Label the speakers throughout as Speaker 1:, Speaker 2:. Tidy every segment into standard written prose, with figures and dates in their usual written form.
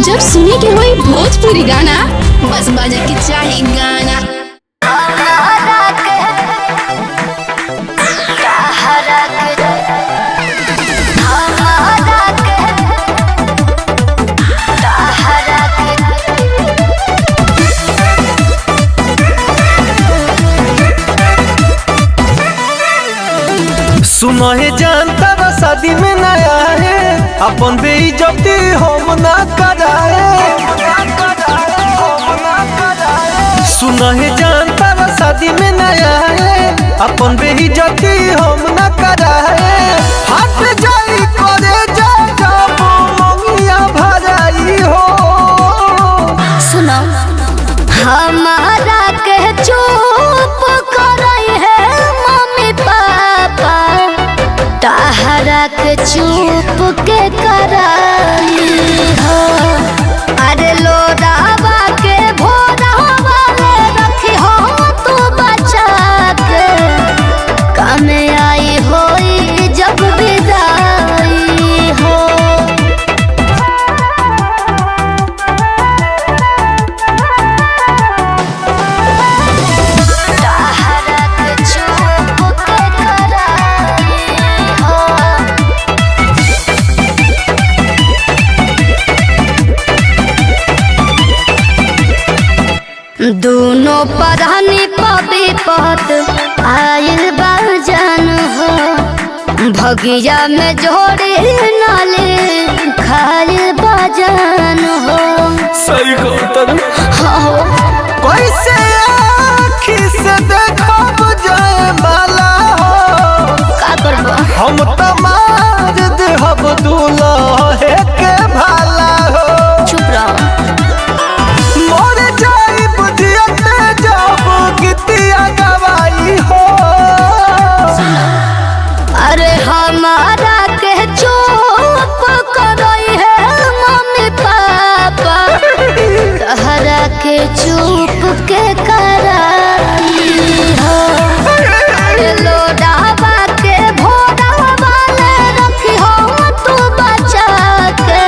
Speaker 1: जब सुने के होई भोजपुरी गाना बस बजे के चाही गाना।
Speaker 2: सुनो है जानता बा शादी में नया है अपन बेइज्जती हम ना कराए। सुनो है जानता बा शादी में नया है अपन बेइज्जती हम ना कराए। हट जाई करे जा जब मंगिया भराई हो।
Speaker 3: सुनो हमारा के चुप करई है मम्मी पापा, ताहरा के चुप के कराई हो। अरे लोरावा के भोरावा ले रखी हो तू बचा के, काम आई होई जब विदाई हो। दोनों परानी पबी पत आयल बाजन हो, भगिया में जोड़े नाले खायल बाजन हो।
Speaker 2: सही कहता
Speaker 3: हो
Speaker 2: कैसे आँखी से देखब जाए माला हो।
Speaker 3: का करबो
Speaker 2: हम तो मार देहब दूल्हे के भाला हो।
Speaker 3: चुप रहो।
Speaker 2: मोर जाई बुझियते जब गीतिया गवाई हो।
Speaker 3: अरे हमारा के चुप करई है मम्मी पापा, तहरा के चुप के कराई हो। लोडावा के भोरावा ले रखी हो तू बचा के,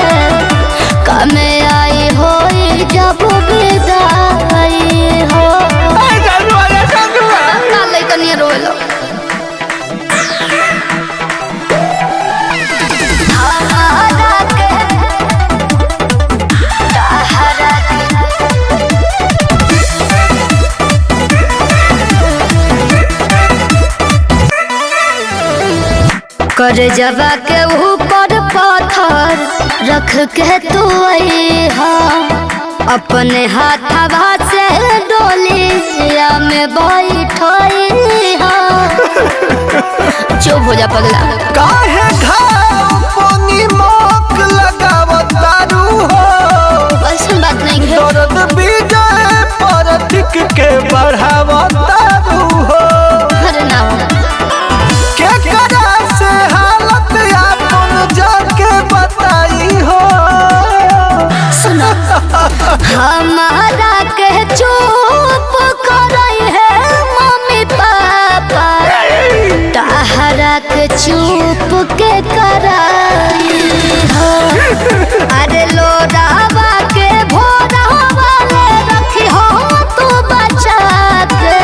Speaker 3: काम आई होई जब विदाई हो। काले कनिया रोलो कर जवा के ऊपर पत्थर रख के तू हा, अपने हाथवा से डोलिया में बैठई हा। चुप हो जा पगला।
Speaker 2: काहे घाव पानी मोक लगावतारू हो।
Speaker 3: ऐसा बात नहीं है।
Speaker 2: दर्द विजय पर टिक के बढ़ावतारू हो।
Speaker 3: अरे ना हो
Speaker 2: के करा से हालत अपन जाके बताई हो।
Speaker 3: सुनो हमारा के चुप करई है मम्मी पापा, ताहरा के चुप के कराई हो। अरे लोरावा के भोरावा ले रखी हो तू बचा के,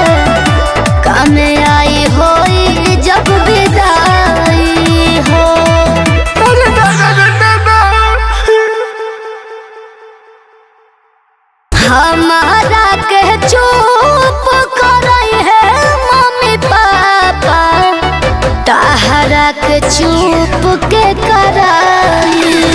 Speaker 3: काम आई होई जब विदाई हो। हमारा के चुप करई है मम्मी पापा, ताहरा के चुप के कराई